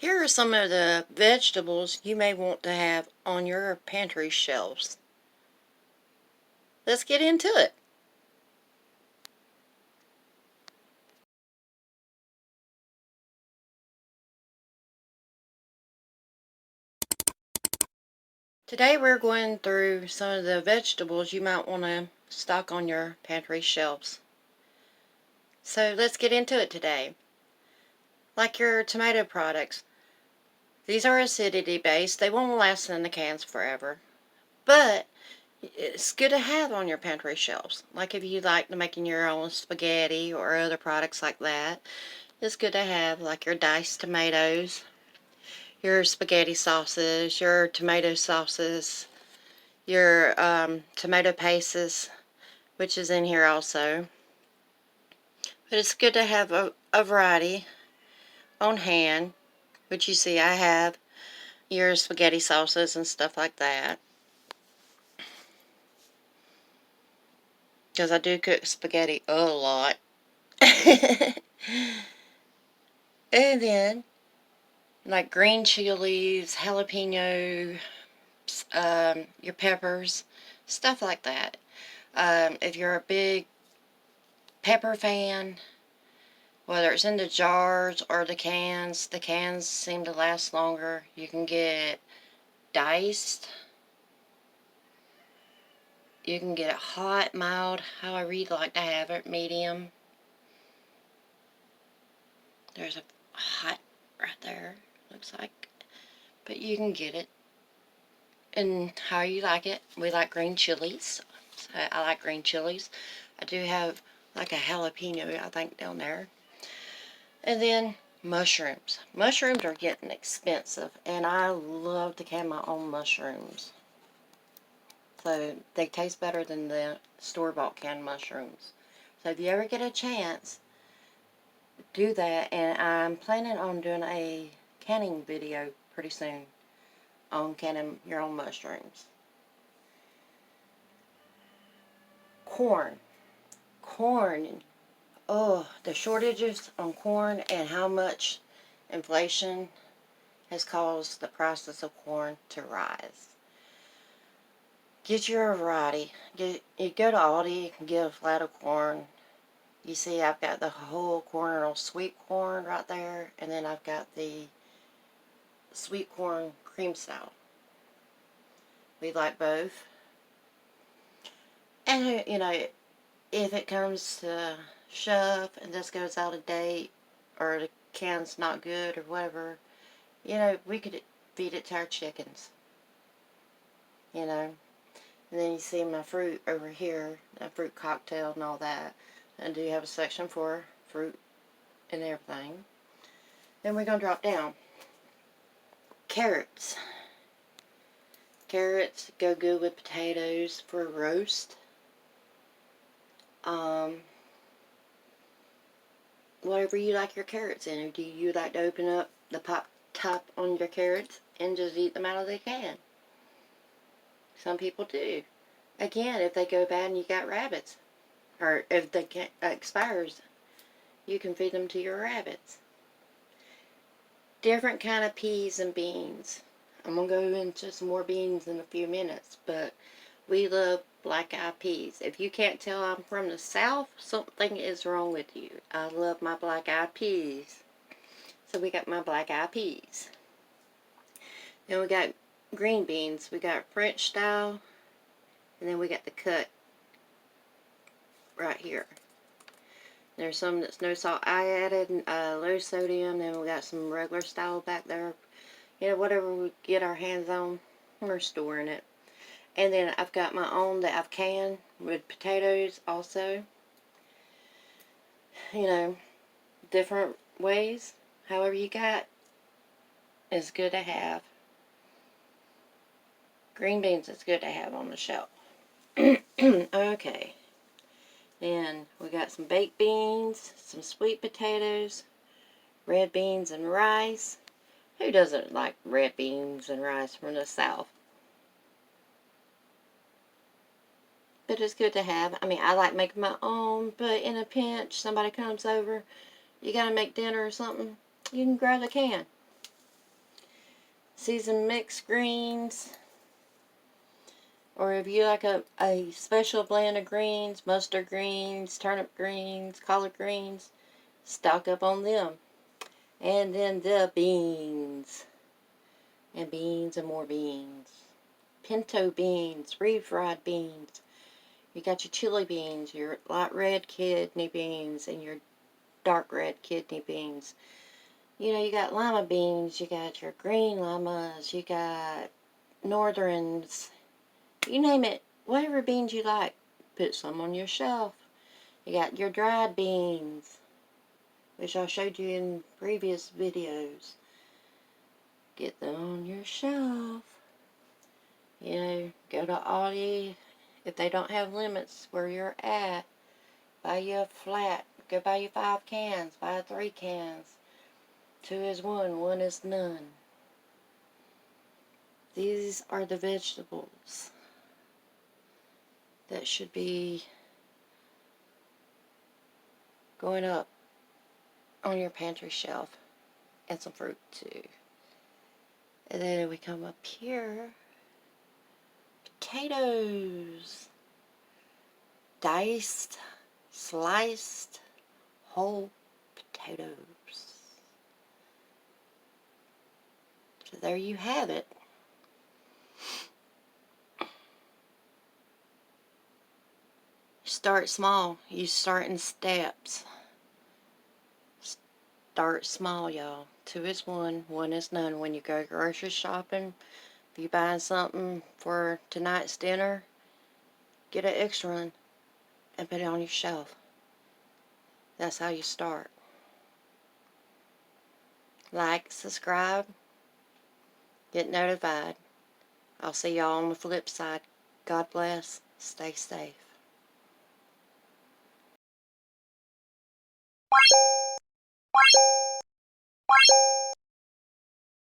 Here are some of the vegetables you may want to have on your pantry shelves. Let's get into it. Today we're going through some of the vegetables you might want to stock on your pantry shelves. So let's get into it today. Like your tomato products. These are acidity based. They won't last in the cans forever. But it's good to have on your pantry shelves. Like if you like making your own spaghetti or other products like that. It's good to have like your diced tomatoes, your spaghetti sauces, your tomato sauces, your tomato pastes, which is in here also. But it's good to have a variety on hand, which you see I have your spaghetti sauces and stuff like that. Because I do cook spaghetti a lot. And then, like green chilies, jalapeno, your peppers, stuff like that. If you're a big pepper fan, whether it's in the jars or the cans seem to last longer. You can get diced. You can get it hot, mild, however you'd like to have it, medium. There's a hot right there, looks like. But you can get it and how you like it. We like green chilies. So I like green chilies. I do have like a jalapeno, I think, down there. And then mushrooms. Mushrooms are getting expensive, and I love to can my own mushrooms. So they taste better than the store-bought canned mushrooms. So if you ever get a chance, do that. And I'm planning on doing a canning video pretty soon on canning your own mushrooms. Corn. Corn. Oh, the shortages on corn and how much inflation has caused the prices of corn to rise. Get your variety. You go to Aldi, you can get a flat of corn. You see I've got the whole corn, sweet corn right there, and then I've got the sweet corn cream style. We like both. And, you know, if it comes to shove and this goes out of date or the can's not good or whatever, you know, we could feed it to our chickens. You know. And then you see my fruit over here, a fruit cocktail and all that. I do have a section for fruit and everything. Then we're going to drop down. Carrots. Carrots go good with potatoes for a roast. Whatever you like your carrots in. Or do you like to open up the pop top on your carrots and just eat them out of the can? Some people do. Again, if they go bad and you got rabbits, or if they expires, you can feed them to your rabbits. Different kind of peas and beans. I'm going to go into some more beans in a few minutes, but we love black-eyed peas. If you can't tell I'm from the South, something is wrong with you. I love my black-eyed peas. So we got my black-eyed peas. Then we got green beans. We got French style, and then we got the cut right here. There's some that's no salt. I added low sodium. Then we got some regular style back there. You know, whatever we get our hands on, we're storing it. And then I've got my own that I've canned with potatoes also. You know, different ways. However you got is good to have. Green beans is good to have on the shelf. Okay. Then we got some baked beans, some sweet potatoes, red beans and rice. Who doesn't like red beans and rice from the South? But it's good to have. I mean, I like making my own, but in a pinch, somebody comes over, you gotta make dinner or something, you can grab the can. seasoned mixed greens, or if you like a special blend of greens, mustard greens, turnip greens, collard greens, stock up on them. And then the beans, and beans and more beans. Pinto beans, refried beans. You got your chili beans, your light red kidney beans, and your dark red kidney beans. You know, you got lima beans, you got your green limas, you got northerns, you name it, whatever beans you like, put some on your shelf. You got your dried beans, which I showed you in previous videos. Get them on your shelf. You know, go to Aldi, if they don't have limits where you're at, buy you a flat, go buy you 5 cans, buy 3 cans. 2 is 1, 1 is none. These are the vegetables that should be going up on your pantry shelf, and some fruit too. And then we come up here, potatoes, diced, sliced, whole potatoes. So there you have it. Start small. You start in steps. Start small, y'all. 2 is 1, 1 is none. When you go grocery shopping, if you're buying something for tonight's dinner, get an extra one and put it on your shelf. That's how you start. Like, subscribe, get notified. I'll see y'all on the flip side. God bless. Stay safe.